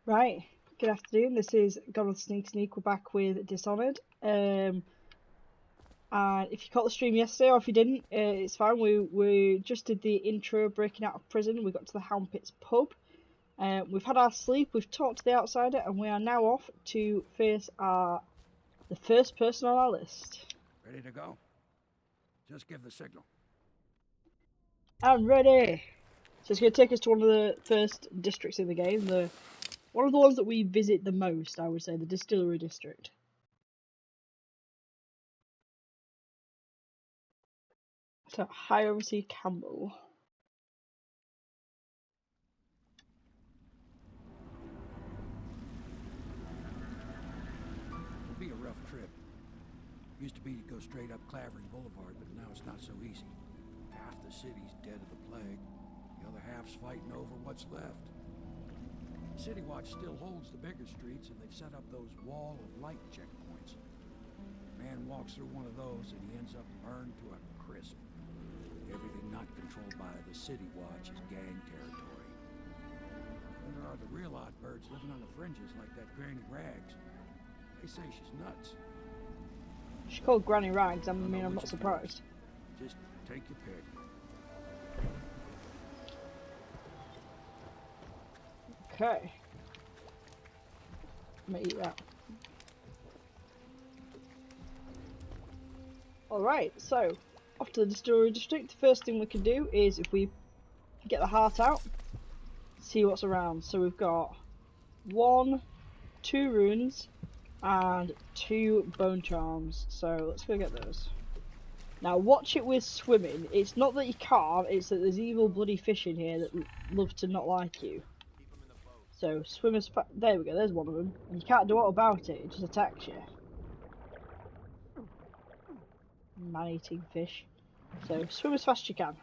Right, good afternoon. This is Gone with Sneak. We're back with Dishonored. And if you caught the stream yesterday, or if you didn't, it's fine. We just did the intro, breaking out of prison. We got to the Hound Pits pub. We've had our sleep. We've talked to the outsider, and we are now off to face the first person on our list. Ready to go? Just give the signal. I'm ready. So it's going to take us to one of the first districts in the game. One of the ones that we visit the most, I would say, the Distillery District. So, hi, Overseer Campbell. It'll be a rough trip. Used to be to go straight up Clavering Boulevard, but now it's not so easy. Half the city's dead of the plague. The other half's fighting over what's left. City Watch still holds the bigger streets, and they've set up those wall of light checkpoints. A man walks through one of those, and he ends up burned to a crisp. Everything not controlled by the City Watch is gang territory. And there are the real odd birds living on the fringes like that Granny Rags. They say she's nuts. She's called Granny Rags. I'm not surprised. Just take your pick. Okay. I'm gonna eat that. Alright, so, off to the Distillery District. The first thing we can do is, if we get the heart out, see what's around. So we've got 1, 2 runes, and 2 bone charms. So let's go get those. Now watch it with swimming. It's not that you can't, it's that there's evil bloody fish in here that love to not like you. So swim as fast. There we go, there's one of them. And you can't do what about it, it just attacks you. Man-eating fish. So swim as fast as you can.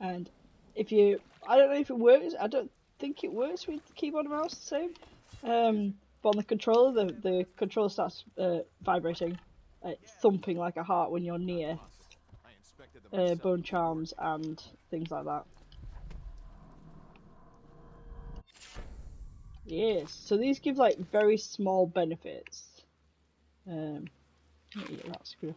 And if you, I don't know if it works, I don't think it works with keyboard and mouse the same. But on the controller, the controller starts vibrating, thumping like a heart when you're near bone charms and things like that. Yes, so these give like very small benefits. Yeah, that's good.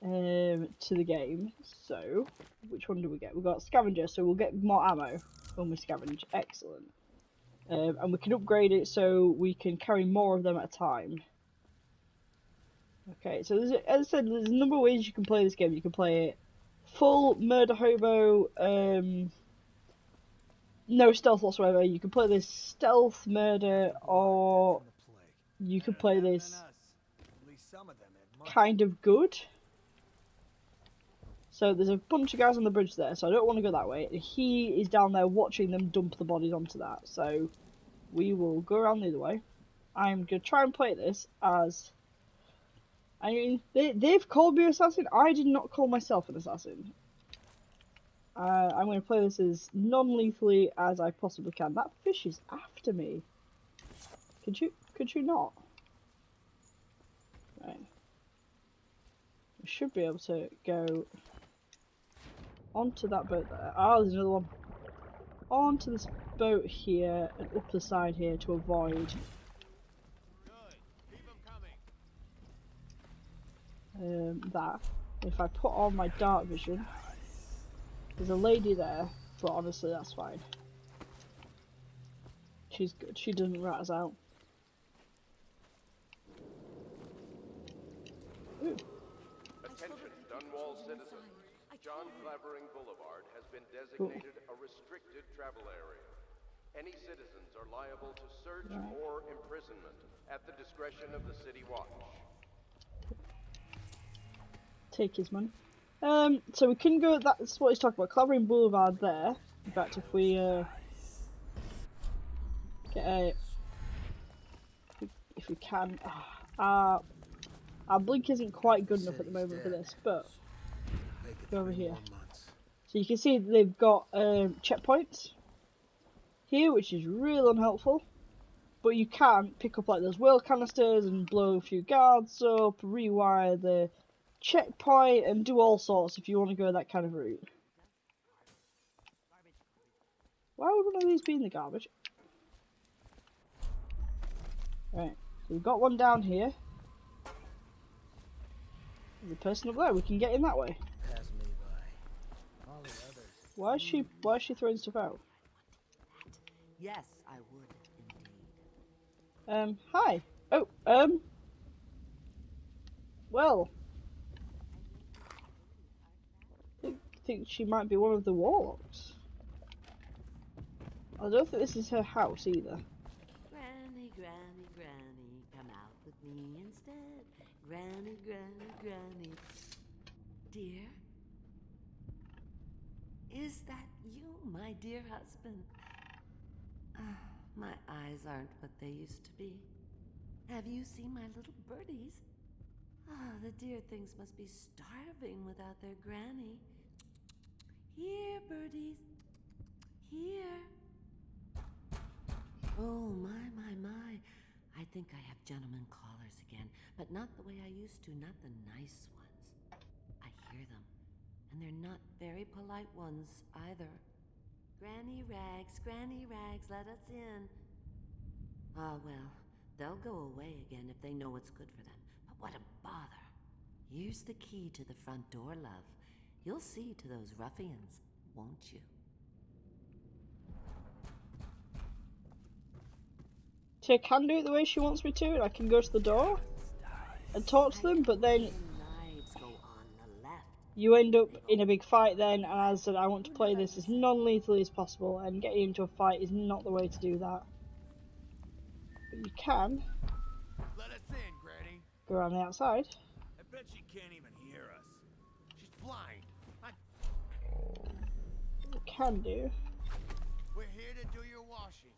To the game. So, which one do we get? We've got scavenger, so we'll get more ammo when we scavenge. Excellent. And we can upgrade it so we can carry more of them at a time. Okay, so as I said, there's a number of ways you can play this game. You can play it full murder hobo, no stealth whatsoever. You can play this stealth murder, or you can play this kind of good. So there's a bunch of guys on the bridge there, so I don't want to go that way. He is down there watching them dump the bodies onto that, so we will go around the other way. I'm going to try and play this as... I mean, they've called me an assassin. I did not call myself an assassin. I'm going to play this as non-lethally as I possibly can. That fish is after me. Could you not? Right. We should be able to go onto that boat there. Ah, there's another one. Onto this boat here and up the side here to avoid that. If I put on my dark vision, there's a lady there, but honestly that's fine. She's good, she doesn't rat us out. Ooh. Attention, Dunwall citizens. John Clavering Boulevard has been designated a restricted travel area. Any citizens are liable to search or imprisonment at the discretion of the City Watch. Take his money. So we can go, that's what he's talking about, Clavering Boulevard there. In fact, if we get a... If we can... our blink isn't quite good enough at the moment for this, but... Go over here. So you can see they've got checkpoints here, which is real unhelpful. But you can pick up like those whale canisters and blow a few guards up, rewire the checkpoint, and do all sorts if you want to go that kind of route. Why would one of these be in the garbage? Right, so we've got one down here. There's a person up there. We can get in that way. Pass me by. All the others. Why is she throwing stuff out? Yes, I would indeed. Hi. Oh, well, I think she might be one of the warlocks. I don't think this is her house either. Granny, granny, granny, come out with me instead. Granny, granny, granny. Dear? Is that you, my dear husband? My eyes aren't what they used to be. Have you seen my little birdies? The dear things must be starving without their granny. Here, birdies. Here. Oh, my. I think I have gentlemen callers again, but not the way I used to, not the nice ones. I hear them, and they're not very polite ones either. Granny Rags, let us in. Ah, well, they'll go away again if they know what's good for them. But what a bother. Here's the key to the front door, love. You'll see to those ruffians, won't you? So I can do it the way she wants me to, and I can go to the door and talk to them, but then Knives go on the left. you end up in a big fight then, and as I said, I want to play this as non-lethally as possible, and getting into a fight is not the way to do that. But you can Let us in, Granny. go around the outside. I bet she can't even hear us. She's blind. You can do. We're here to do your washing.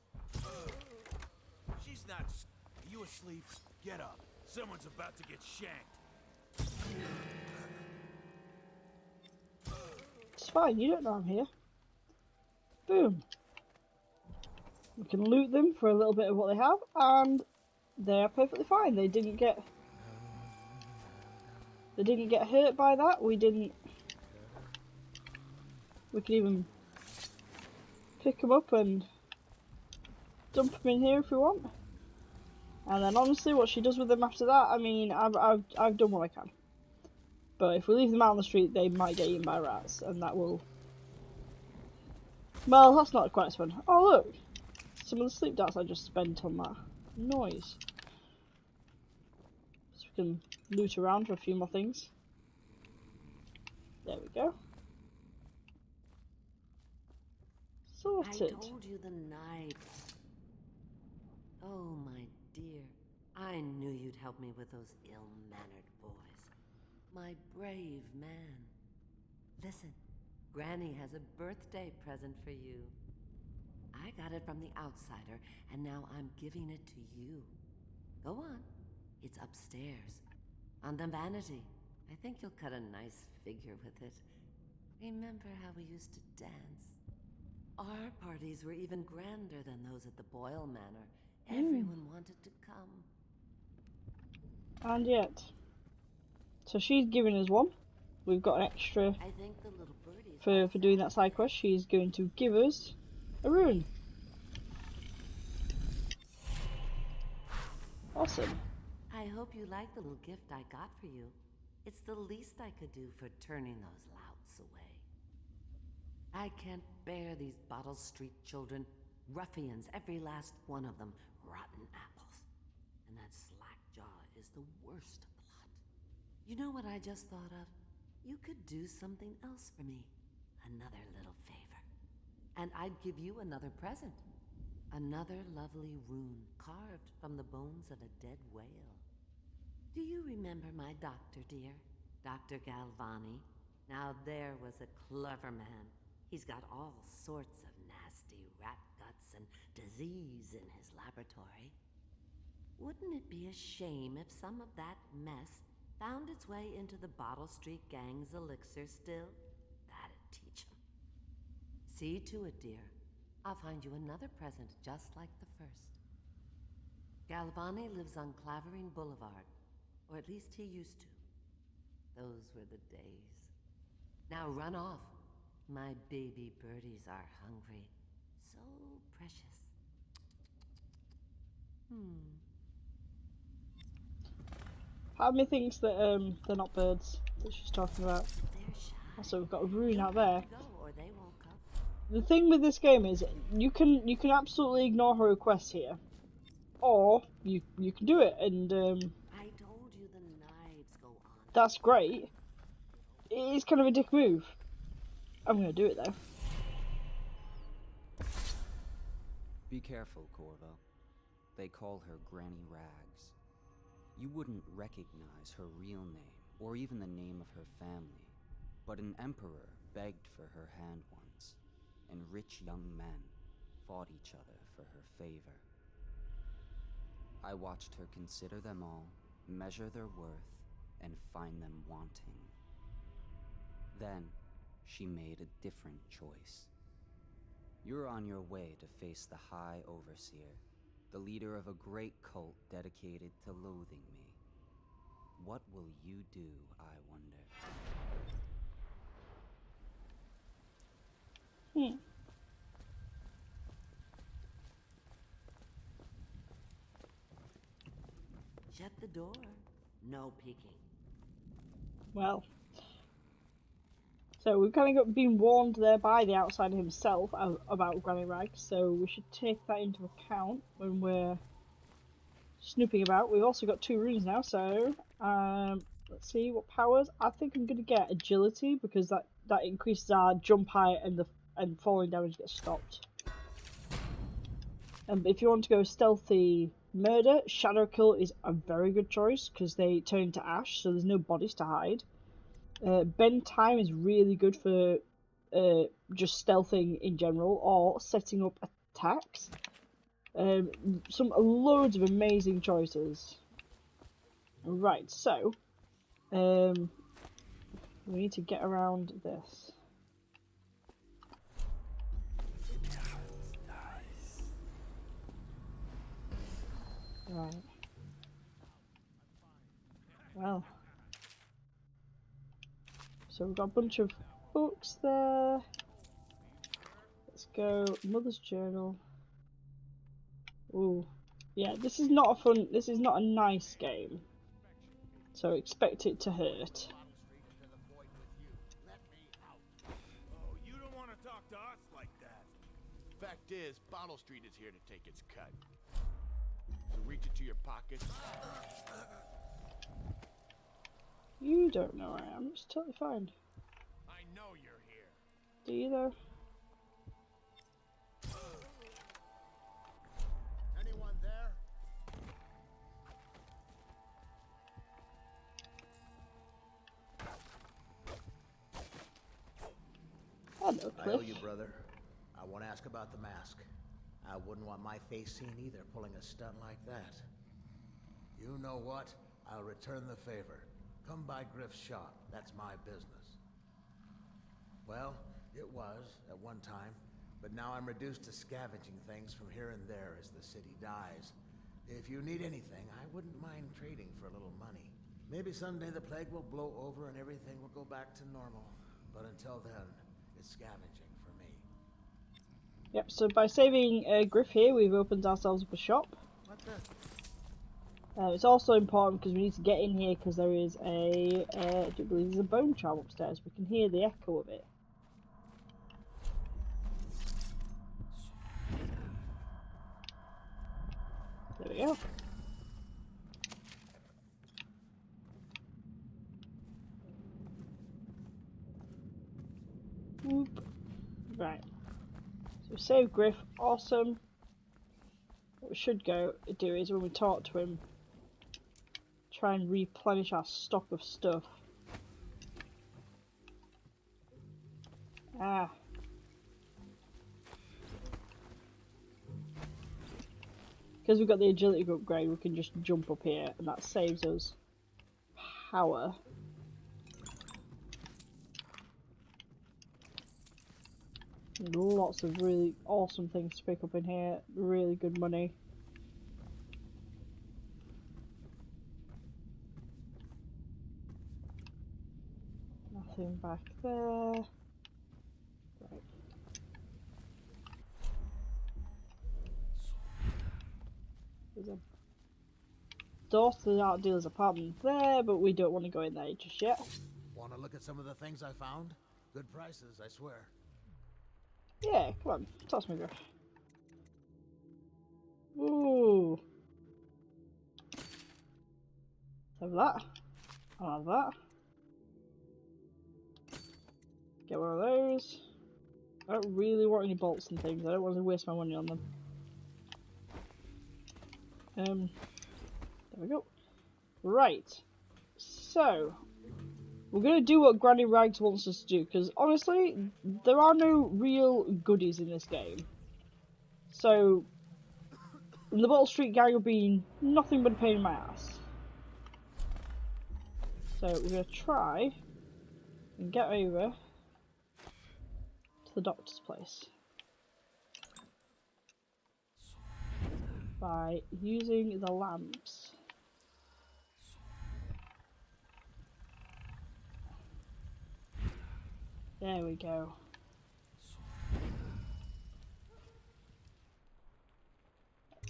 She's not. Are you asleep? Get up. Someone's about to get shanked. It's fine, you don't know I'm here. Boom. We can loot them for a little bit of what they have, and they are perfectly fine. They didn't get hurt by that. We can even pick them up and dump them in here if we want. And then honestly, what she does with them after that, I mean, I've done what I can. But if we leave them out on the street, they might get eaten by rats, and that will... Well, that's not quite as fun. Oh look! Some of the sleep darts I just spent on that noise. So we can loot around for a few more things. There we go. Sorted. I told you the knives. Oh, my dear. I knew you'd help me with those ill-mannered boys. My brave man. Listen, Granny has a birthday present for you. I got it from the outsider, and now I'm giving it to you. Go on. It's upstairs. On the vanity. I think you'll cut a nice figure with it. Remember how we used to dance? Our parties were even grander than those at the Boyle Manor. Everyone wanted to come. And yet. So she's giving us one. We've got an extra I think the little birdies for doing that side quest. She's going to give us a rune. Awesome. I hope you like the little gift I got for you. It's the least I could do for turning those louts away. I can't bear these Bottle Street children. Ruffians, every last one of them. Rotten apples. And that slack-jaw is the worst blot. You know what I just thought of? You could do something else for me. Another little favor. And I'd give you another present. Another lovely rune carved from the bones of a dead whale. Do you remember my doctor, dear? Dr. Galvani? Now there was a clever man. He's got all sorts of nasty rat guts and disease in his laboratory. Wouldn't it be a shame if some of that mess found its way into the Bottle Street Gang's elixir still? That'd teach 'em. See to it, dear. I'll find you another present just like the first. Galvani lives on Clavering Boulevard, or at least he used to. Those were the days. Now run off. My baby birdies are hungry. So so precious. Part of me thinks that they're not birds that she's talking about. They're shy. Also, we've got a rune You'll out there. have to go or they won't come. The thing with this game is you can absolutely ignore her request here, or you can do it, and I told you the knives go on. that's great. It is kind of a dick move. I'm gonna do it though. Be careful, Corvo. They call her Granny Rags. You wouldn't recognize her real name, or even the name of her family. But an emperor begged for her hand once, and rich young men fought each other for her favor. I watched her consider them all, measure their worth, and find them wanting. Then, she made a different choice. You're on your way to face the High Overseer, the leader of a great cult dedicated to loathing me. What will you do, I wonder? Shut the door. No peeking. Well, so we've kind of been warned there by the outsider himself about Granny Rags, so we should take that into account when we're snooping about. We've also got 2 runes now, so let's see what powers. I think I'm gonna get agility because that increases our jump height and falling damage gets stopped. And if you want to go stealthy murder, shadow kill is a very good choice because they turn into ash, so there's no bodies to hide. Bend time is really good for just stealthing in general or setting up attacks. Loads of amazing choices. Right, so we need to get around this. Right. Well. So we've got a bunch of books there. Let's go Mother's Journal. Ooh. Yeah, this is not a nice game. So expect it to hurt. Oh, you don't want to talk to us like that. Fact is, Bottle Street is here to take its cut. So reach into your pockets. You don't know where I am. It's totally fine. I know you're here. Do you though? Anyone there? Hello, I Cliff. owe you, brother. I want to ask about the mask. I wouldn't want my face seen either, pulling a stunt like that. You know what? I'll return the favor. Come by Griff's shop. That's my business. Well, it was at one time, but now I'm reduced to scavenging things from here and there as the city dies. If you need anything, I wouldn't mind trading for a little money. Maybe someday the plague will blow over and everything will go back to normal. But until then, it's scavenging for me. Yep, so by saving Griff here, we've opened ourselves up a shop. What the? It's also important because we need to get in here because there is I do believe there's a bone charm upstairs. We can hear the echo of it. There we go. Whoop. Right. So save Griff, awesome. What we should do is when we talk to him, try and replenish our stock of stuff. Ah. Because we've got the agility upgrade, we can just jump up here, and that saves us power. And lots of really awesome things to pick up in here, really good money. Nothing back there. Right. There's a door to the art dealer's apartment there, but we don't want to go in there just yet. Want to look at some of the things I found? Good prices, I swear. Yeah, come on, toss me, Griff. Ooh. Have that. I'll have that. Get one of those. I don't really want any bolts and things. I don't want to waste my money on them. There we go. Right. So, we're going to do what Granny Rags wants us to do, because honestly, there are no real goodies in this game. So, the Bottle Street Gang have been nothing but a pain in my ass. So, we're going to try and get over to the doctor's place by using the lamps. There we go.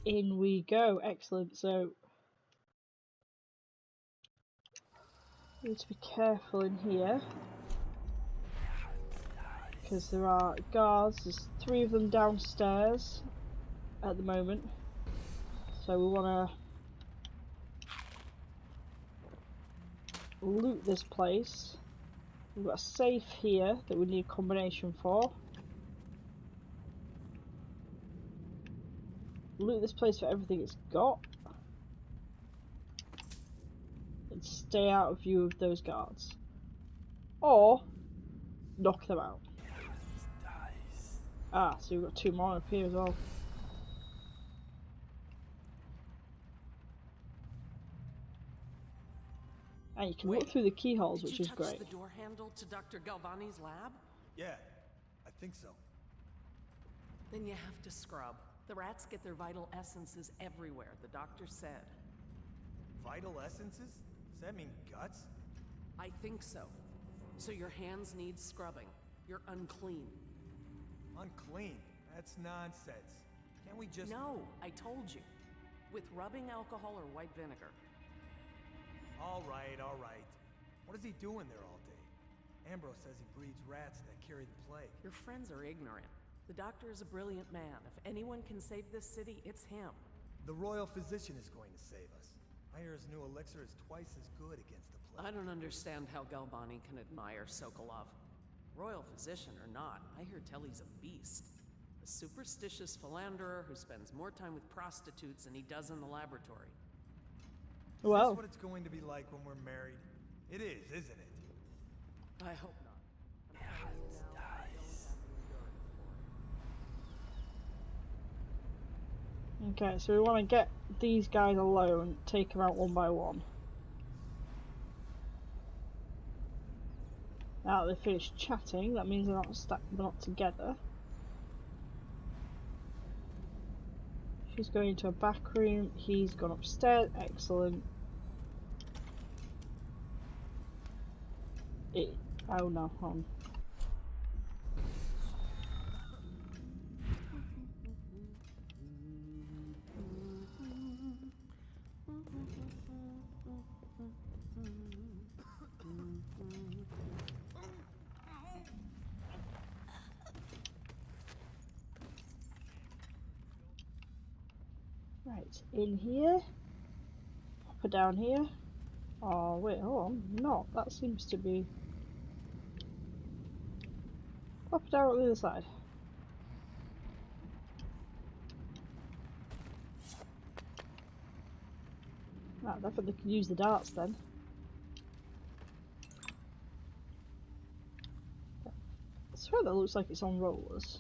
In we go. Excellent. So, we need to be careful in here, because there are guards. There's 3 of them downstairs at the moment. So we want to loot this place. We've got a safe here that we need a combination for. Loot this place for everything it's got. And stay out of view of those guards. Or knock them out. Ah, so we've got 2 more up here as well. And you can look through the keyholes, which is great. Did you touch the door handle to Dr. Galvani's lab? Yeah, I think so. Then you have to scrub. The rats get their vital essences everywhere, the doctor said. Vital essences? Does that mean guts? I think so. So your hands need scrubbing. You're unclean. Unclean? That's nonsense. Can't we just... No, I told you. With rubbing alcohol or white vinegar. All right, all right. What is he doing there all day? Ambrose says he breeds rats that carry the plague. Your friends are ignorant. The doctor is a brilliant man. If anyone can save this city, it's him. The royal physician is going to save us. I hear his new elixir is twice as good against the plague. I don't understand how Galvani can admire Sokolov. Royal physician or not, I hear tell he's a beast. A superstitious philanderer who spends more time with prostitutes than he does in the laboratory. Is this what it's going to be like when we're married? It is, isn't it? I hope not. Okay, so we want to get these guys alone, take them out one by one. Now that they've finished chatting, that means they're not together. She's going into a back room, he's gone upstairs, excellent. Oh no, hold on. Right, in here. Pop her down here. Oh wait, hold on. No, that seems to be... Pop her down on the other side. Ah, definitely could use the darts then. I swear that looks like it's on rollers.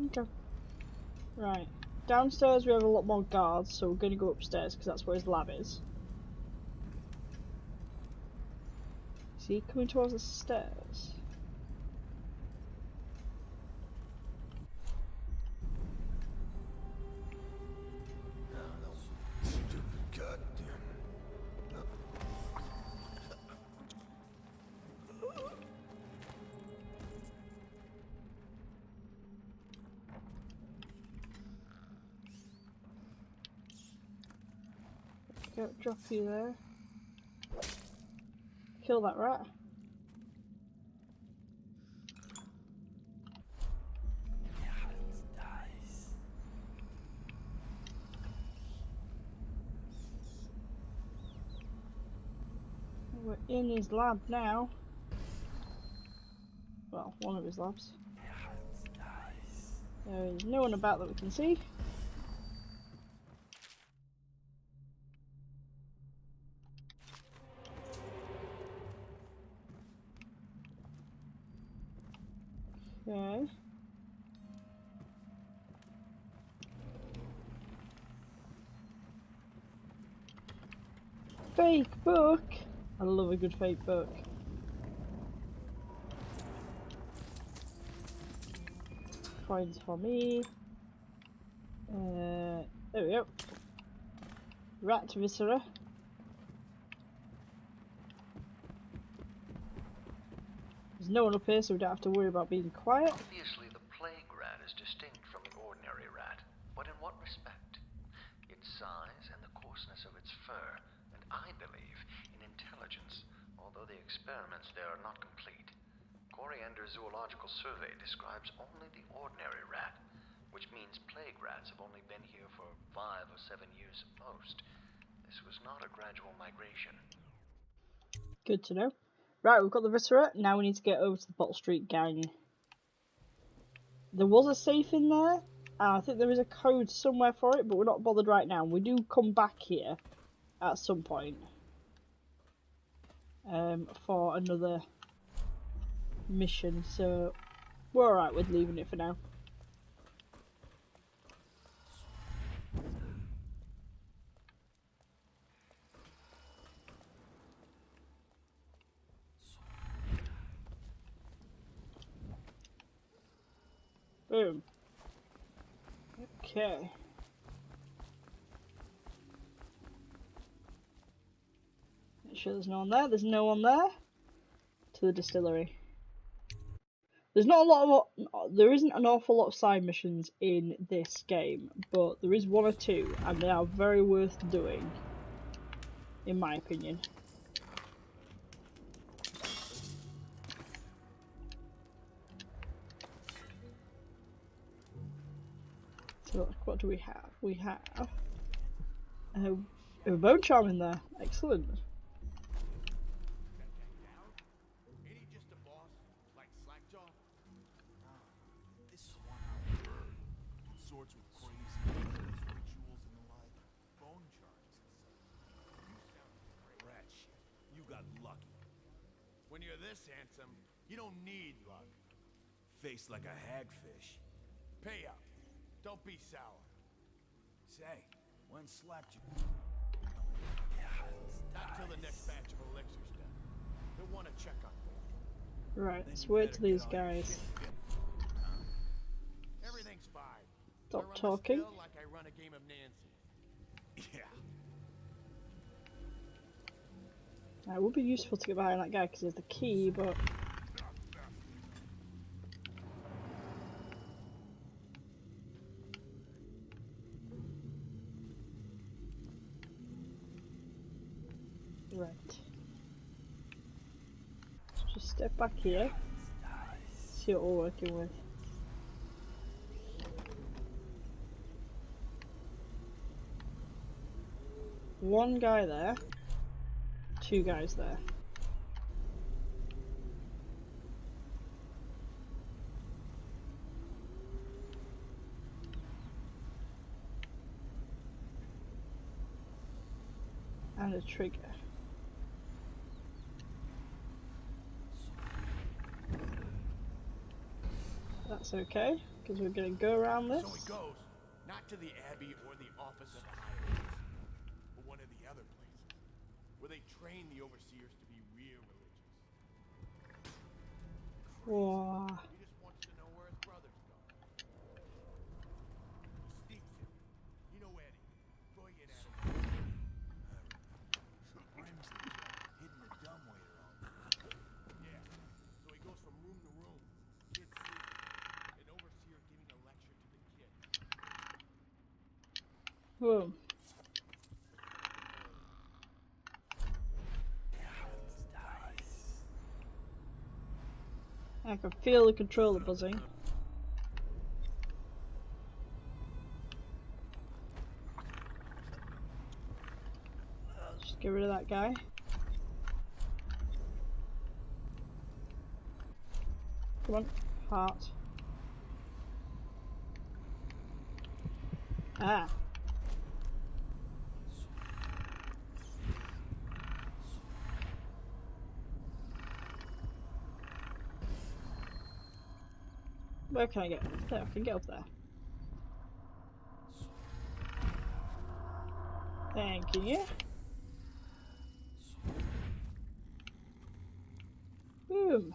Okay. Right. Downstairs we have a lot more guards, so we're going to go upstairs because that's where his lab is. See, coming towards the stairs. Stupid goddamn. Don't drop you there. Kill that rat. We're in his lab now. Well, one of his labs. There is no one about that we can see. Okay. Fake book! I love a good fake book. Coins for me. There we go. Rat viscera. There's no one up here, so we don't have to worry about being quiet. Obviously, the plague rat is distinct from the ordinary rat, but in what respect? Its size and the coarseness of its fur, and I believe in intelligence, although the experiments there are not complete. Coriander's zoological survey describes only the ordinary rat, which means plague rats have only been here for 5 or 7 years at most. This was not a gradual migration. Good to know. Right, we've got the viscera. Now we need to get over to the Bottle Street gang. There was a safe in there. I think there is a code somewhere for it, but we're not bothered right now. We do come back here at some point for another mission, so we're alright with leaving it for now. Boom. Okay. Make sure there's no one there. There's no one there. To the distillery. There's not a lot of, there isn't an awful lot of side missions in this game, but there is one or two, and they are very worth doing, in my opinion. So what do we have? We have a bone charm in there. Excellent. When you're this handsome, you don't need luck. Face like a hagfish. Pay up. Don't be sour. Say, when slacked you? Not till the next batch of elixirs done. They'll want to check on you. Right, let's wait till these guys Everything's fine. stop talking. Like I run a game of Nancy. Yeah. It would be useful to get behind that guy because there's the key, but right. Let's just step back here. See what we're working with. One guy there. Two guys there. And a trigger. That's okay, because we're going to go around this. So it goes, not to the Abbey or the Office of High, but one of the other places, where they train the Overseers to be real religious. Whoa. He just wants to know where his brother's going. He sneaks him. You know Eddie. Go get at him. Grimsley's hitting the dumbwaiter all day. Yeah. So he goes from room to room. Kids sleeping. An overseer giving a lecture to the kids. Whoa. I can feel the controller buzzing. Just get rid of that guy. Come on, heart. Ah. Where can I get? There, I can get up there. Thank you. Boom.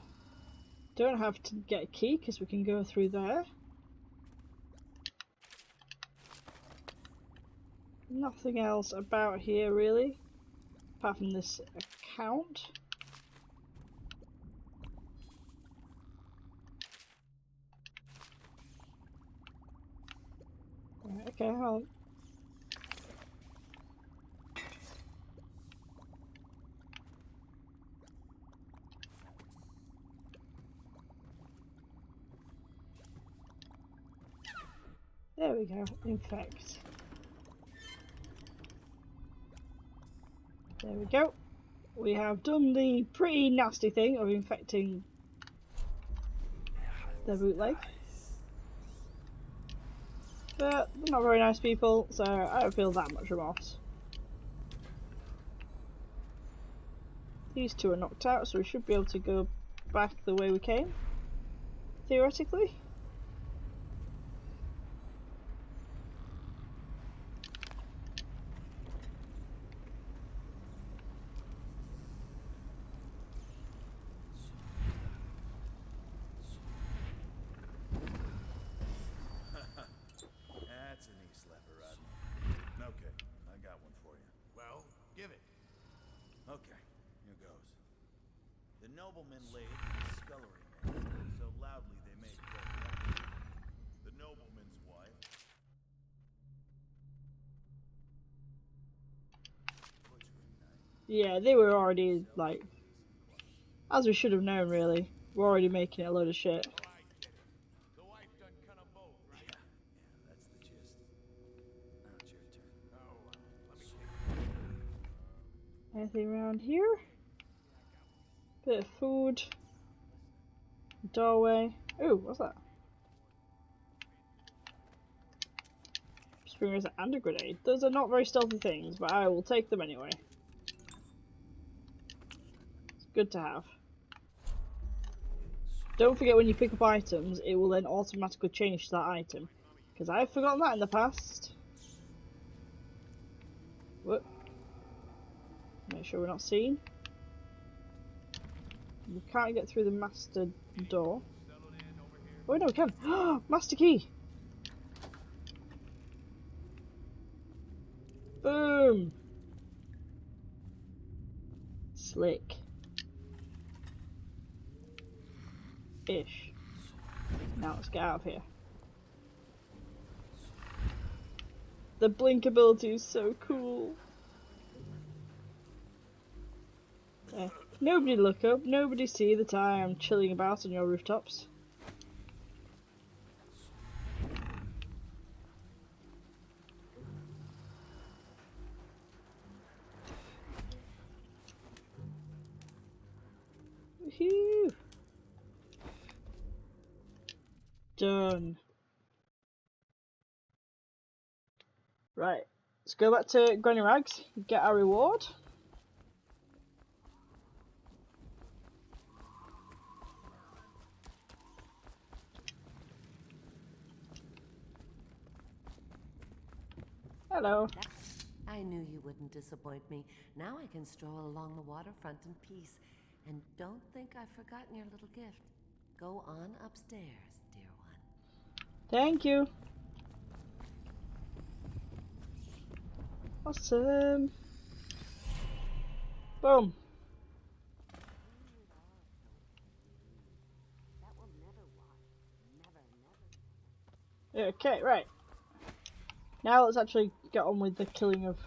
Don't have to get a key because we can go through there. Nothing else about here really, apart from this account. Okay, hold on. There we go, infect. There we go. We have done the pretty nasty thing of infecting the bootleg. But they're not very nice people, so I don't feel that much remorse. These two are knocked out, so we should be able to go back the way we came, theoretically. That's a knee slapper, Rodney. Okay, I got one for you. Well, give it. Okay, here goes. The nobleman laid the scullery man so loudly they made quite a noise. The nobleman's wife. Yeah, they were already, like, as we should have known really. We're already making it a load of shit. Oh, I get it. The wife done kind of both, right? Yeah, that's the gist. Now it's your turn. Oh, let me think. Anything around here? Bit of food. Doorway. Ooh, what's that? Spring Razor and a grenade. Those are not very stealthy things, but I will take them anyway. It's good to have. Don't forget when you pick up items, it will then automatically change to that item. Because I've forgotten that in the past. Whoop. Make sure we're not seen. We can't get through the master door. Oh no, we can! Master key! Boom! Slick. Ish. Now let's get out of here. The blink ability is so cool. Nobody look up, nobody see that I am chilling about on your rooftops. Woohoo! Done. Right, let's go back to Granny Rags, get our reward. Hello. I knew you wouldn't disappoint me. Now I can stroll along the waterfront in peace. And don't think I've forgotten your little gift. Go on upstairs, dear one. Thank you. Awesome. Boom. Okay, right. Now let's actually get on with the killing of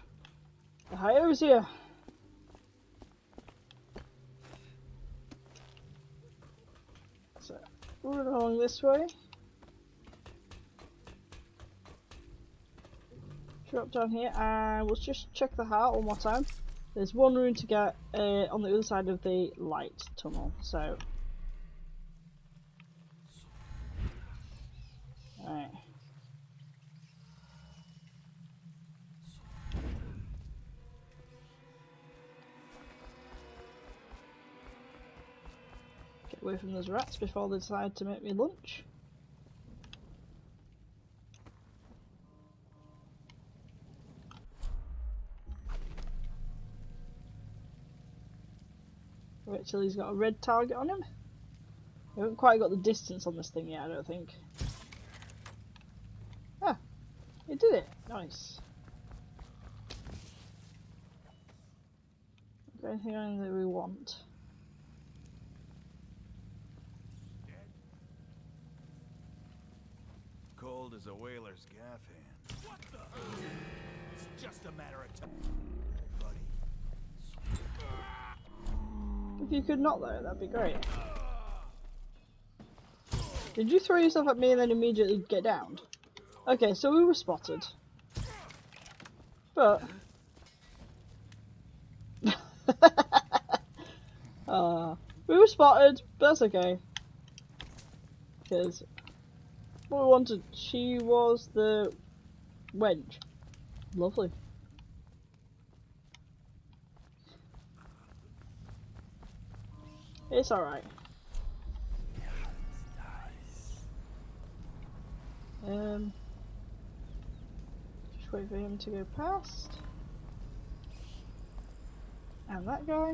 the High Overseer. So, run along this way. Drop down here and we'll just check the heart one more time. There's one room to get on the other side of the light tunnel, so... Alright. Get away from those rats before they decide to make me lunch. Wait till he's got a red target on him. I haven't quite got the distance on this thing yet, I don't think. Ah, he did it. Nice. Anything that we want. Cold as a whaler's gaff hand. What the? It's just a matter of time, buddy. If you could not though, that'd be great. Did you throw yourself at me and then immediately get downed? Okay, so we were spotted. But... we were spotted, but that's okay. Because what we wanted, she was the wench. Lovely. It's alright. Just wait for him to go past. And that guy.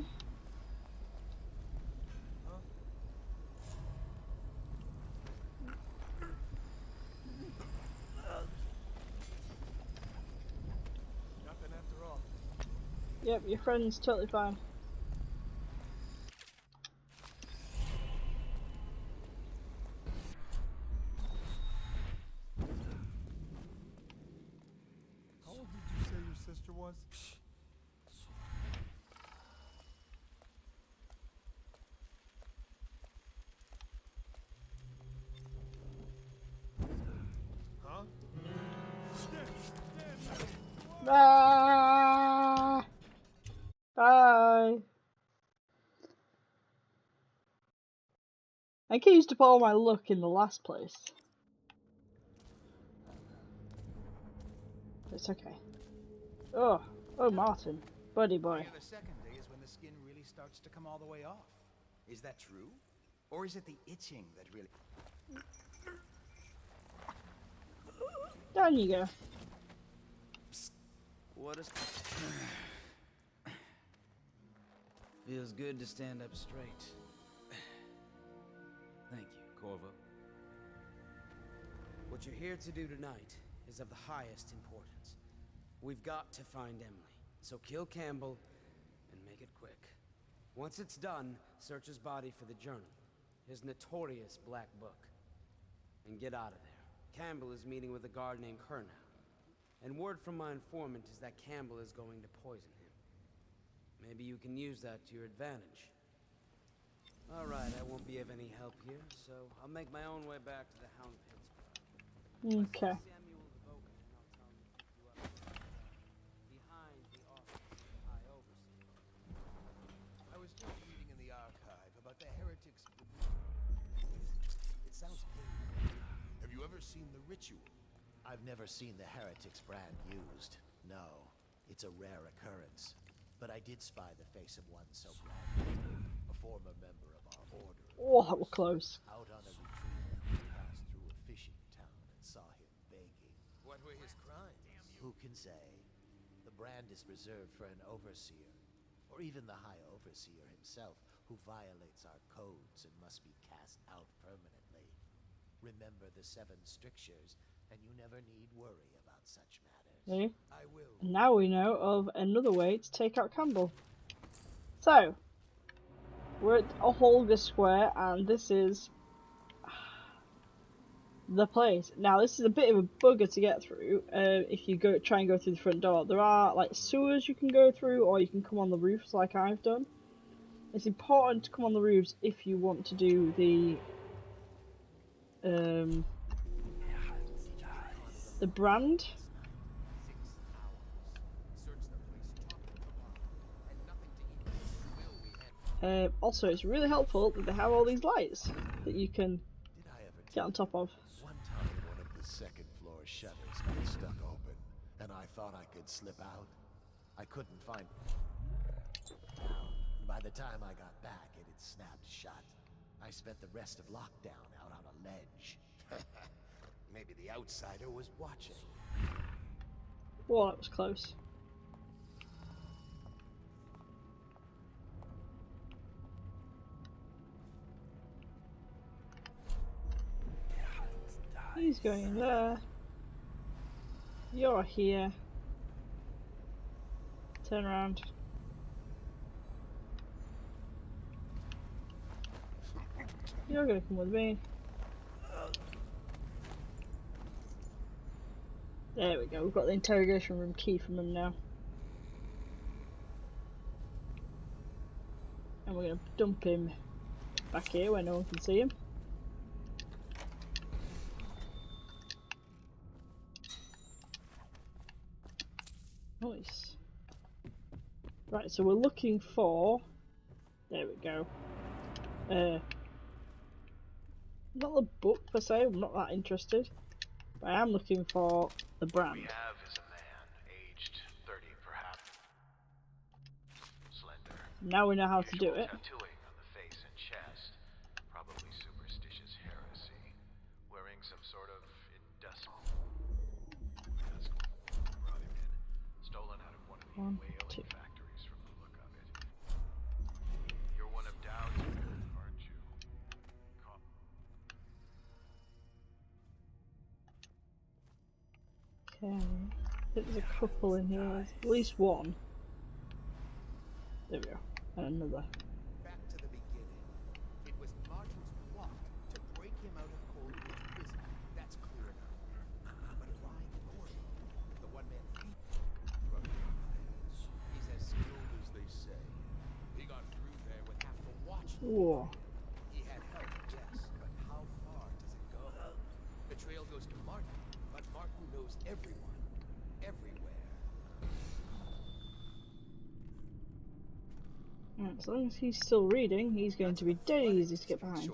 Nothing after all. Yep, your friend's totally fine. How old did you say your sister was? Huh? Bye. Bye. I think I used to put all my luck in the last place. It's okay. Oh, Martin, buddy boy. The second day is when the skin really starts to come all the way off. Is that true? Or is it the itching that really... Down you go. What is... Feels good to stand up straight. Thank you, Corvo. What you're here to do tonight is of the highest importance. We've got to find Emily, so kill Campbell and make it quick. Once it's done, search his body for the journal, his notorious black book, and get out of there. Campbell is meeting with a guard named Kernow, and word from my informant is that Campbell is going to poison him. Maybe you can use that to your advantage. Alright, I won't be of any help here, so I'll make my own way back to the Hound Pits. Okay. I was just reading in the archive about the heretics... It sounds good. Have you ever seen the ritual? I've never seen the heretics brand used. No, it's a rare occurrence. But I did spy the face of one so branded, a former member of our order. Oh, that was close. Out on a retreat, we passed through a fishing town and saw him begging. What were his crimes? Who can say? The brand is reserved for an overseer, or even the High Overseer himself, who violates our codes and must be cast out permanently. Remember the 7 strictures, and you never need worry about such matters. See? I will. Now we know of another way to take out Campbell. So, we're at Holger Square, and this is the place. Now, this is a bit of a bugger to get through. If you try and go through the front door, there are like sewers you can go through, or you can come on the roofs like I've done. It's important to come on the roofs if you want to do the the brand. Also, it's really helpful that they have all these lights that you can get on top of. One time, one of the second floor shutters got stuck open, and I thought I could slip out. I couldn't find it. By the time I got back, it had snapped shut. I spent the rest of lockdown out on a ledge. Maybe the outsider was watching. Whoa, that was close. He's going there. You're here. Turn around. You're gonna come with me. There we go, we've got the interrogation room key from him now. And we're gonna dump him back here where no one can see him. Nice. Right, so we're looking for... There we go. Not the book per se, I'm not that interested. But I am looking for the brand. We have is a man, aged 30 perhaps. Slender. Now we know how to do it. Tattooing on the face and chest. Probably superstitious heresy. Wearing some sort of industrial. That's cool. Brought him in. Stolen out of one of the whaling factories from the look of it. You're one of Dowd's, aren't you? Okay, I think there's a couple in here, there's at least one. There we go, and another. Back to the beginning. It was Martin's plot to break him out of Coldwood prison. That's clear enough. But why Gordon? The one-man thief? He's as skilled as they say. He got through there with half the watch. Whoa. He had help, yes, but how far does it go? The trail goes to Martin, but Martin knows everyone, everywhere. As long as he's still reading, he's going to be dead easy to get behind.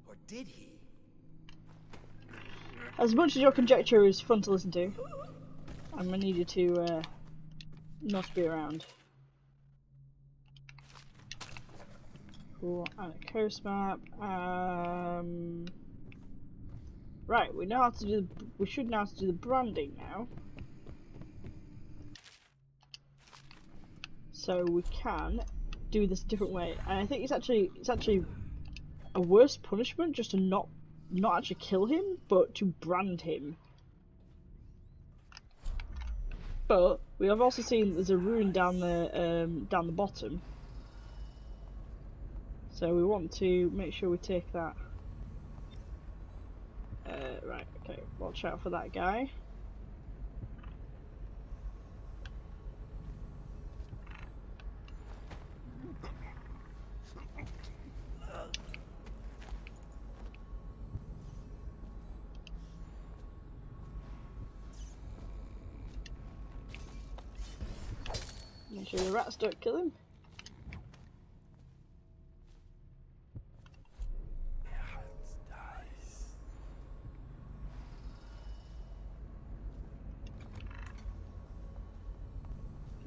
Or did he? As much as your conjecture is fun to listen to, I'm gonna need you to not be around. Cool, and a coast map. Right, we know how to do. We should know how to do the branding now. So we can do this a different way, and I think it's actually a worse punishment just to not actually kill him, but to brand him. But we have also seen there's a rune down the bottom, so we want to make sure we take that. Right, okay, watch out for that guy. Make sure the rats don't kill him.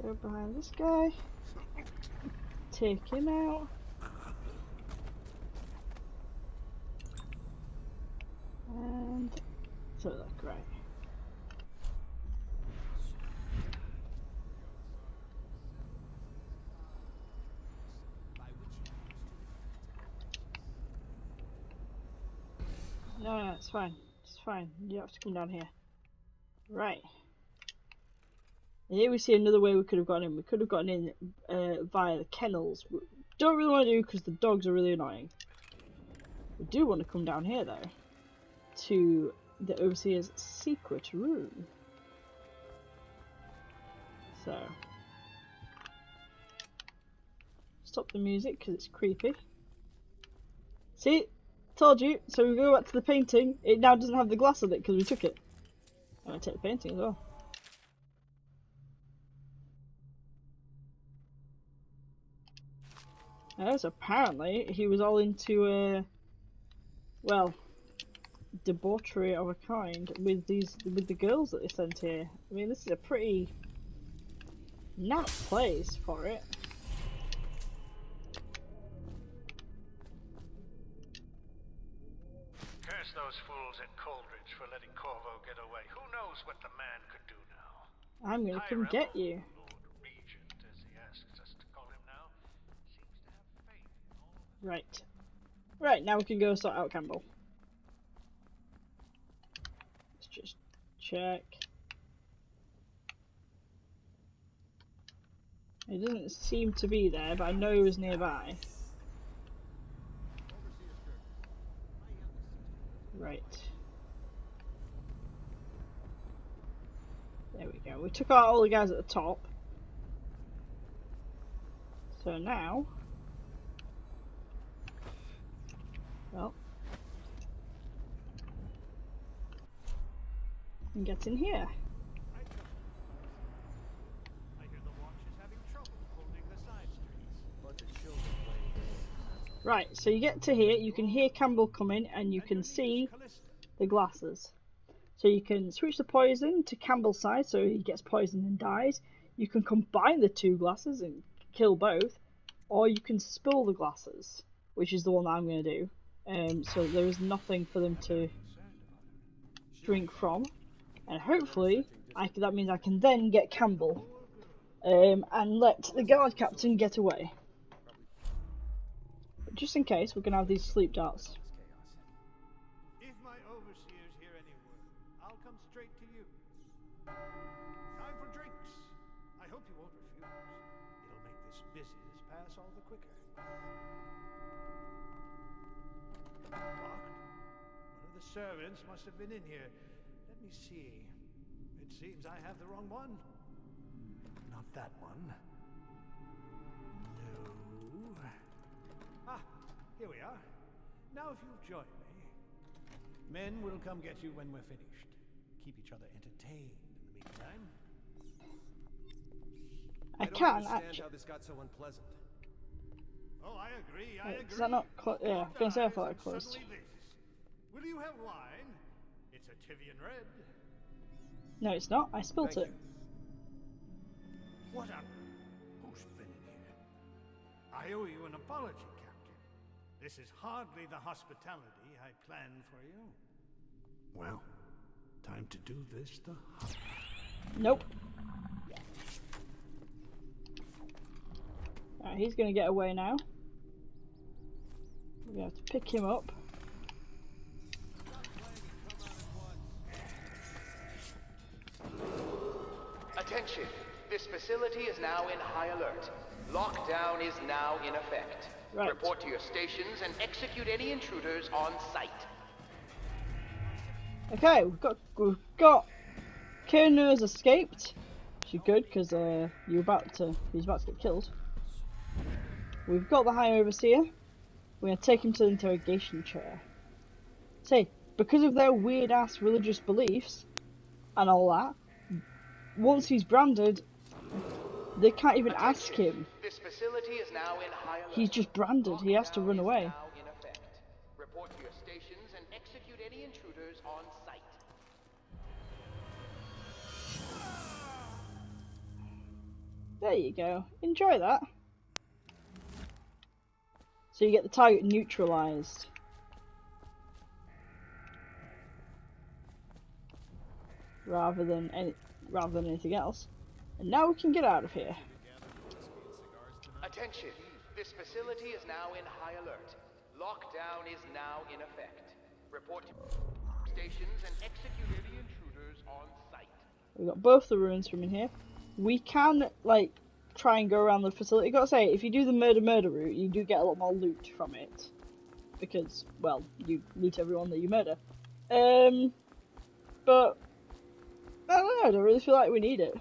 Go behind this guy. Take him out. And so look, right. No, it's fine. It's fine. You don't have to come down here. Right. And here we see another way we could have gotten in. We could have gotten in via the kennels. We don't really want to do because the dogs are really annoying. We do want to come down here though, to the Overseer's secret room. So, stop the music because it's creepy. See, Told you. So we go back to the painting. It now doesn't have the glass on it because we took it. I'm gonna take the painting as well. Yes, apparently he was all into well, debauchery of a kind with the girls that they sent here. I mean, this is a pretty naff place for it. Curse those fools at Coldridge for letting Corvo get away. Who knows what the man could do now? I'm gonna come get you. Lord Regent, as he asks us to call him now, seems to have faith in all of us. Right. Right, now we can go sort out Campbell. Let's just check. He doesn't seem to be there, but I know he was nearby. Right. There we go. We took out all the guys at the top. So now... well... we can get in here. Right, so you get to here, you can hear Campbell coming, and you can see the glasses. So you can switch the poison to Campbell's side, so he gets poisoned and dies. You can combine the two glasses and kill both, or you can spill the glasses, which is the one that I'm going to do. So there is nothing for them to drink from, and hopefully that means I can then get Campbell and let the guard captain get away. Just in case, we're going to have these sleep darts. If my overseers hear any word, I'll come straight to you. Time for drinks. I hope you won't refuse. It'll make this business pass all the quicker. Locked? One of the servants must have been in here. Let me see. It seems I have the wrong one. Not that one. No. Ah, here we are. Now if you'll join me. Men will come get you when we're finished. Keep each other entertained in the meantime. I can't understand actually. how this got so unpleasant. Oh, I agree. Is that not closed? Yeah, I was going to say I thought it closed. Suddenly this. Will you have wine? It's a Tivian red. No, it's not. I spilt it. What up? Who's been in here? I owe you an apology, Captain. This is hardly the hospitality I planned for you. Well, time to do this the hard way. Nope. Alright, he's going to get away now. We're going to have to pick him up. Attention! This facility is now in high alert. Lockdown is now in effect. Right. Report to your stations and execute any intruders on site. Okay, we've got Kiernan has escaped. Which is good because he's about to get killed. We've got the High Overseer. We're gonna take him to the interrogation chair. Say, because of their weird ass religious beliefs and all that, once he's branded, they can't even ask him. This facility is now in high alert. He's just branded. He has to run away. Now in effect. Report to your stations and execute any intruders on site. There you go. Enjoy that. So you get the target neutralized. Rather than anything else. And now we can get out of here. Attention! This facility is now in high alert. Lockdown is now in effect. Report to stations and execute any intruders on site. We've got both the ruins from in here. We can, like, try and go around the facility. I've got to say, if you do the murder route, you do get a lot more loot from it. Because, well, you loot everyone that you murder. But, I don't know, I don't really feel like we need it.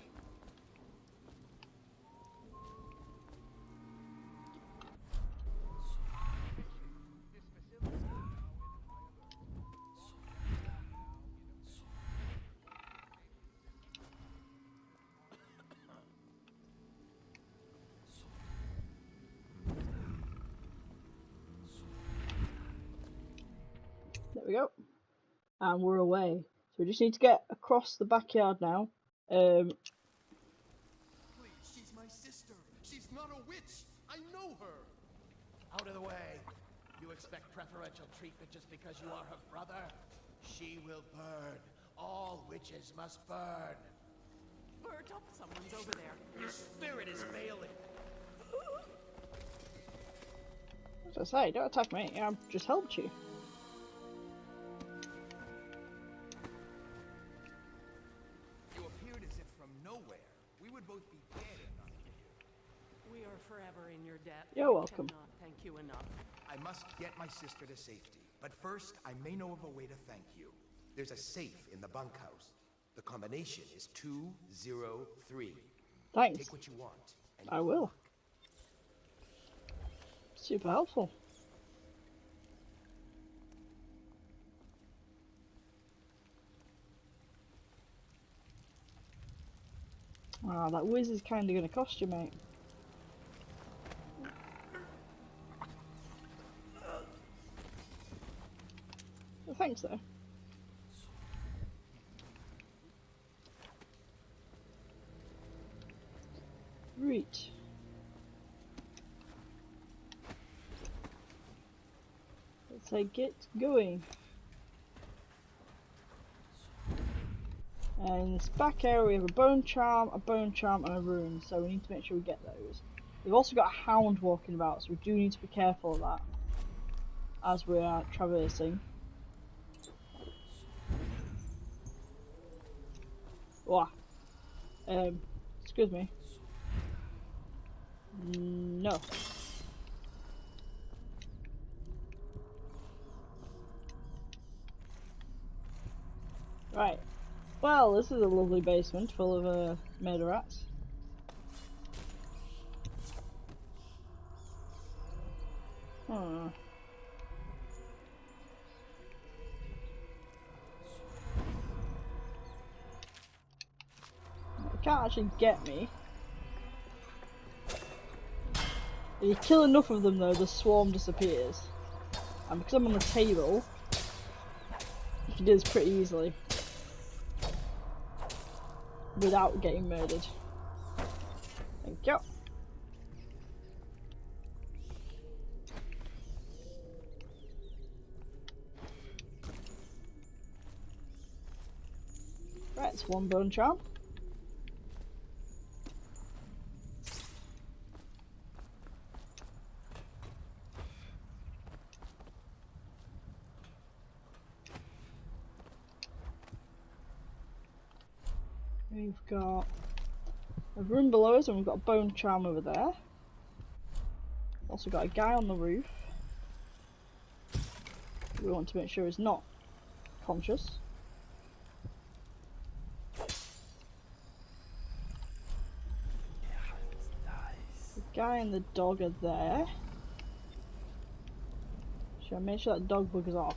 And we're away. So we just need to get across the backyard now. Please, she's my sister. She's not a witch. I know her. Out of the way. You expect preferential treatment just because you are her brother? She will burn. All witches must burn. Bert, up, someone's over there. Your spirit is failing. As I say, don't attack me. I just helped you. You appeared as if from nowhere. We would both be dead if not for you. We are forever in your debt. You're welcome. I cannot thank you enough. I must get my sister to safety. But first, I may know of a way to thank you. There's a safe in the bunkhouse. The combination is 203. Thanks. Take what you want. I will. Super helpful. Wow, that whiz is kind of going to cost you, mate. Well, thanks, though. Right. Let's get going. And in this back area we have a bone charm, and a rune, so we need to make sure we get those. We've also got a hound walking about, so we do need to be careful of that as we are traversing. Wow. Excuse me. No. Right. Well, this is a lovely basement full of murder rats. It can't actually get me. If you kill enough of them though, the swarm disappears. And because I'm on the table, you can do this pretty easily. Without getting murdered. Thank you. Right, it's one bone charm. We've got a room below us and we've got a bone charm over there. Also got a guy on the roof. We want to make sure he's not conscious. The guy and the dog are there. Should I make sure that dog buggers off?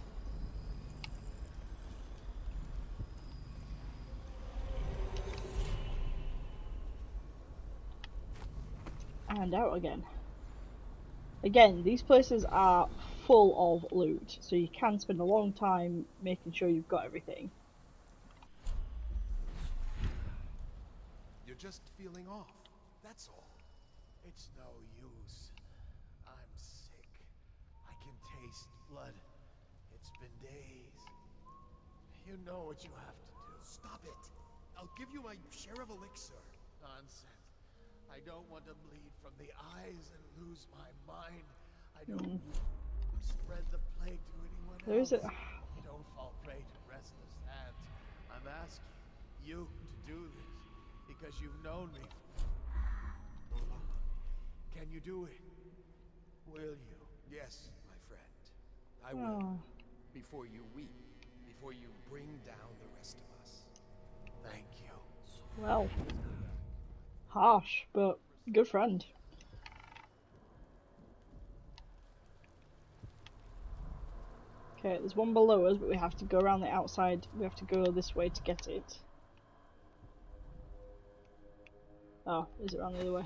And out again. Again, these places are full of loot, so you can spend a long time making sure you've got everything. You're just feeling off, that's all. It's no use. I'm sick. I can taste blood. It's been days. You know what you have to do. Stop it. I'll give you my share of elixir. Nonsense. I don't want to bleed from the eyes and lose my mind. I don't spread the plague to anyone else. There is a... Don't fall prey to restless hands. I'm asking you to do this because you've known me for long. Can you do it? Will you? Yes, my friend. I will. Before you weep, before you bring down the rest of us. Thank you. Well, harsh, but good friend. Okay, there's one below us, but we have to go around the outside. We have to go this way to get it. Oh, is it around the other way?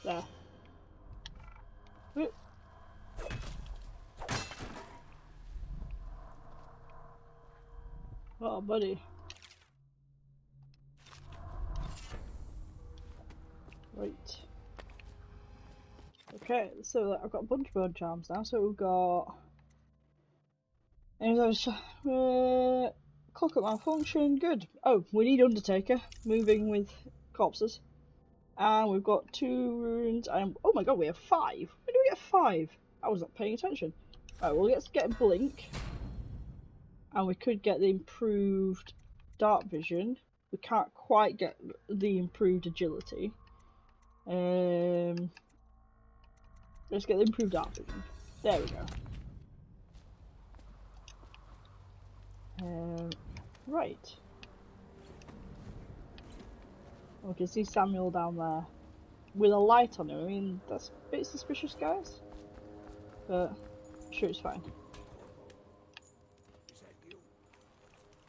There. Whoop. buddy. Right. Okay, so I've got a bunch of bone charms now. So we've got. Clock up malfunction. Good. Oh, we need Undertaker. Moving with corpses. And we've got 2 runes. And oh my god, we have 5. Where do we get 5? I was not paying attention. Right, well, let's get Blink. And we could get the improved dark vision. We can't quite get the improved agility. Let's get the improved dark vision. There we go. Right. We can see Samuel down there with a light on him. I mean, that's a bit suspicious, guys. But I'm sure it's fine.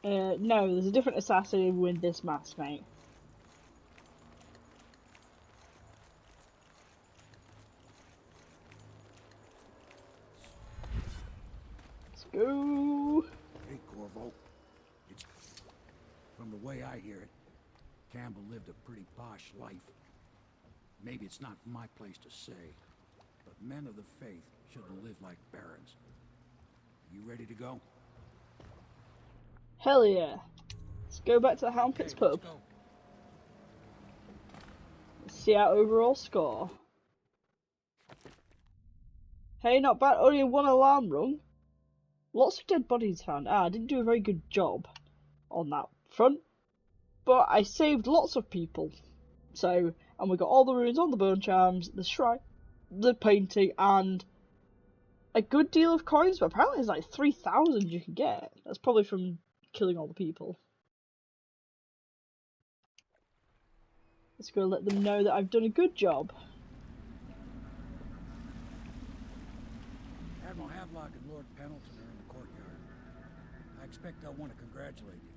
No, there's a different assassin with this mask, mate. Let's go. Hey, Corvo. From the way I hear it, Campbell lived a pretty posh life. Maybe it's not my place to say, but men of the faith shouldn't live like barons. Are you ready to go? Hell yeah. Let's go back to the Hound Pits pub. Let's see our overall score. Hey, not bad. Only 1 alarm rung. Lots of dead bodies found. I didn't do a very good job on that front. But I saved lots of people. So, and we got all the runes on the bone charms, the shrine, the painting, and a good deal of coins. But apparently there's like 3,000 you can get. That's probably from killing all the people. Let's go let them know that I've done a good job. Admiral Havelock and Lord Pendleton are in the courtyard. I expect they'll want to congratulate you.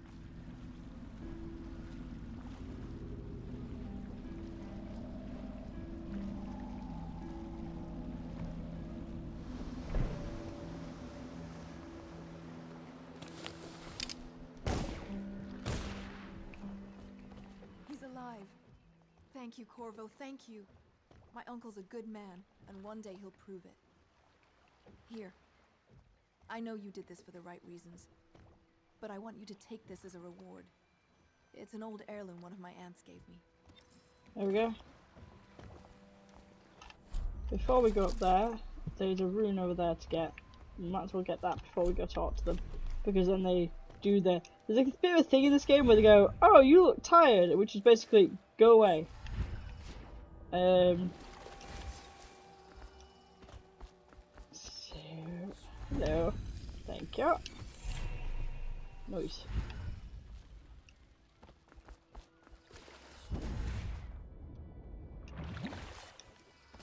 He's alive. Thank you, Corvo, thank you. My uncle's a good man, and one day he'll prove it. Here. I know you did this for the right reasons, but I want you to take this as a reward. It's an old heirloom one of my aunts gave me. There we go. Before we go up there, there's a rune over there to get. We might as well get that before we go talk to them, because then they do the. There's like a bit of a thing in this game where they go, "Oh, you look tired," which is basically go away. So, hello. Thank you. Nice.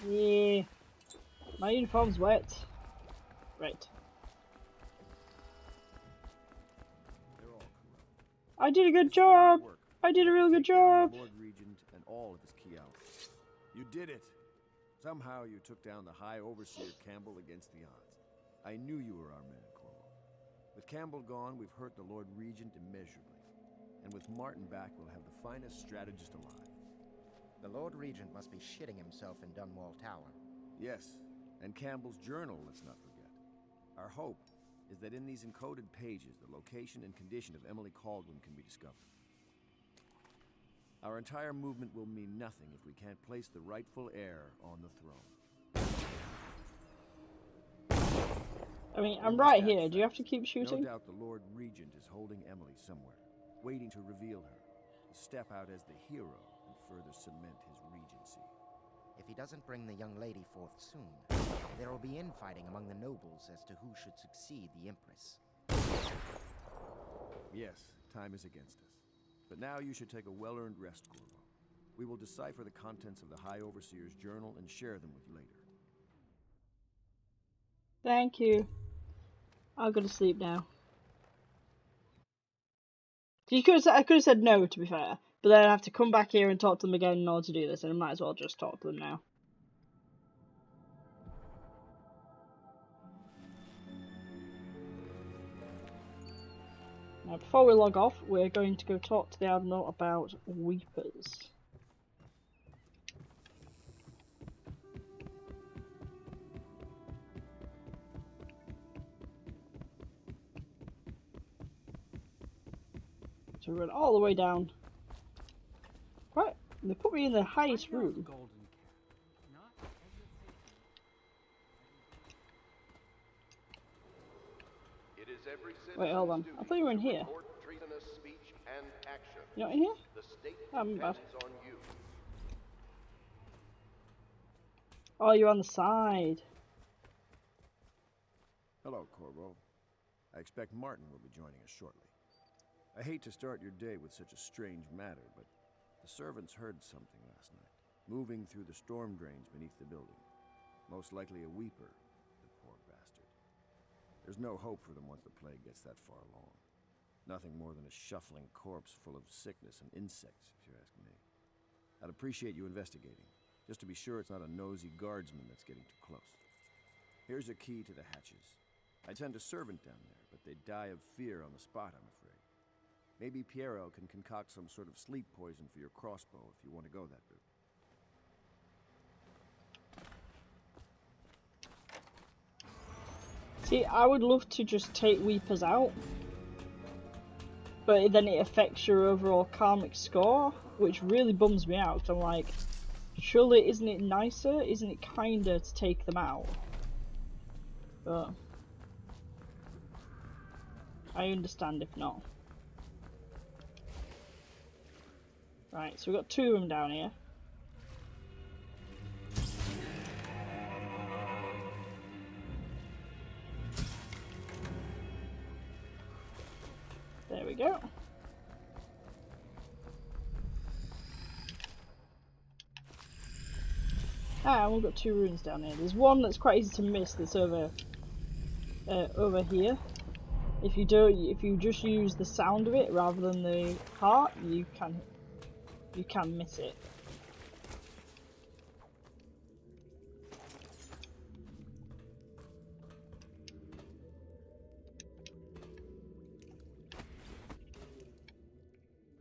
Yeah. My uniform's wet. Right. I did a good job. I did a real good job. Lord Regent and all of his key allies. You did it. Somehow you took down the High Overseer Campbell against the odds. I knew you were our man, Corvo. With Campbell gone, we've hurt the Lord Regent immeasurably. And with Martin back, we'll have the finest strategist alive. The Lord Regent must be shitting himself in Dunwall Tower. Yes, and Campbell's journal, let's not forget. Our hope is that in these encoded pages, the location and condition of Emily Caldwin can be discovered. Our entire movement will mean nothing if we can't place the rightful heir on the throne. I mean, I'm right here. Do you have to keep shooting? No doubt the Lord Regent is holding Emily somewhere, waiting to reveal her, to step out as the hero and further cement his regency. If he doesn't bring the young lady forth soon, there will be infighting among the nobles as to who should succeed the Empress. Yes, time is against us. But now you should take a well-earned rest, Corvo. We will decipher the contents of the High Overseer's journal and share them with you later. Thank you. I'll go to sleep now. I could have said no, to be fair, but then I'd have to come back here and talk to them again in order to do this, and I might as well just talk to them now. Before we log off, we're going to go talk to the Admiral about Weepers. So we went all the way down. Right, they put me in the highest room. It is every Wait, hold on. I thought you were in here. treasonous speech and action. You're not in here? The state I'm bad. depends on you. Oh, you're on the side. Hello, Corvo. I expect Martin will be joining us shortly. I hate to start your day with such a strange matter, but the servants heard something last night, moving through the storm drains beneath the building. Most likely a weeper, the poor bastard. There's no hope for them once the plague gets that far along. Nothing more than a shuffling corpse full of sickness and insects, if you ask me. I'd appreciate you investigating, just to be sure it's not a nosy guardsman that's getting too close. Here's a key to the hatches. I'd send a servant down there, but they'd die of fear on the spot, I'm afraid. Maybe Piero can concoct some sort of sleep poison for your crossbow if you want to go that route. See, I would love to just take Weepers out, but then it affects your overall karmic score, which really bums me out. I'm like, surely isn't it nicer? Isn't it kinder to take them out? But I understand if not. Right, so we've got two of them down here. There we go. Ah, we've got two runes down here. There's one that's quite easy to miss that's over here. If you just use the sound of it rather than the heart, you can miss it.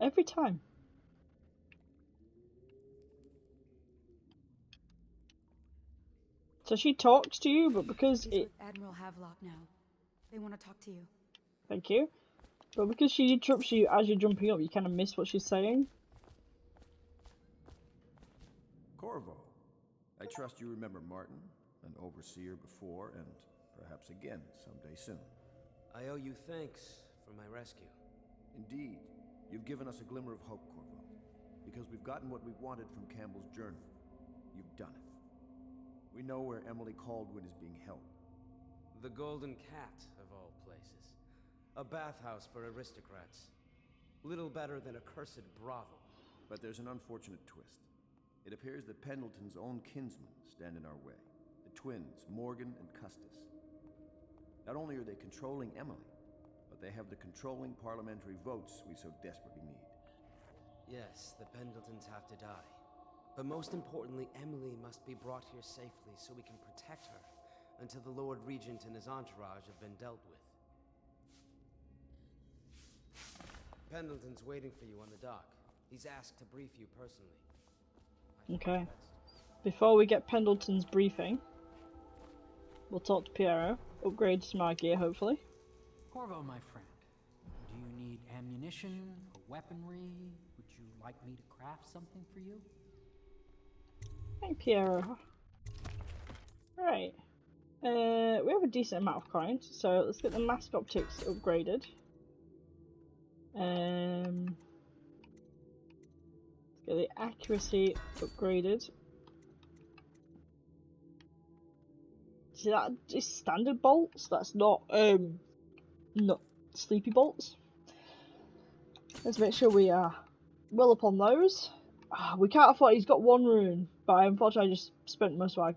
Every time. So she talks to you, but because He's with Admiral Havelock now. They want to talk to you. Thank you. But because she interrupts you as you're jumping up, you kind of miss what she's saying. Corvo, I trust you remember Martin, an overseer before, and perhaps again someday soon. I owe you thanks for my rescue. Indeed. You've given us a glimmer of hope, Corvo. Because we've gotten what we wanted from Campbell's journal. You've done it. We know where Emily Caldwin is being held. The Golden Cat, of all places. A bathhouse for aristocrats. Little better than a cursed brothel. But there's an unfortunate twist. It appears that Pendleton's own kinsmen stand in our way. The twins, Morgan and Custis. Not only are they controlling Emily, but they have the controlling parliamentary votes we so desperately need. Yes, the Pendletons have to die. But most importantly, Emily must be brought here safely so we can protect her until the Lord Regent and his entourage have been dealt with. Pendleton's waiting for you on the dock. He's asked to brief you personally. Okay. Before we get Pendleton's briefing, we'll talk to Piero. Upgrade some our gear, hopefully. Corvo, my friend, do you need ammunition or weaponry? Would you like me to craft something for you? Hey, Piero. Right. We have a decent amount of coins, so let's get the mask optics upgraded. Let's get the accuracy upgraded. See, that is standard bolts. That's not sleepy bolts. Let's make sure we are well up on those. We can't afford. He's got one rune, but unfortunately I just spent most of our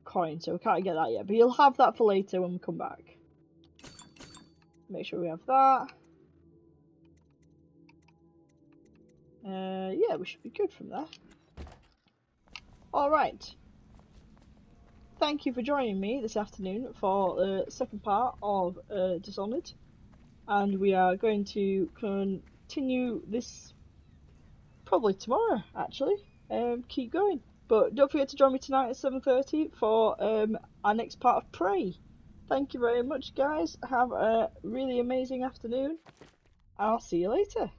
coins, so we can't get that yet. But he'll have that for later when we come back. Make sure we have that. Yeah, we should be good from there. Alright. Thank you for joining me this afternoon for the second part of Dishonored. and we are going to continue this probably tomorrow, actually. Keep going. But don't forget to join me tonight at 7:30 for our next part of Prey. Thank you very much, guys. Have a really amazing afternoon. I'll see you later.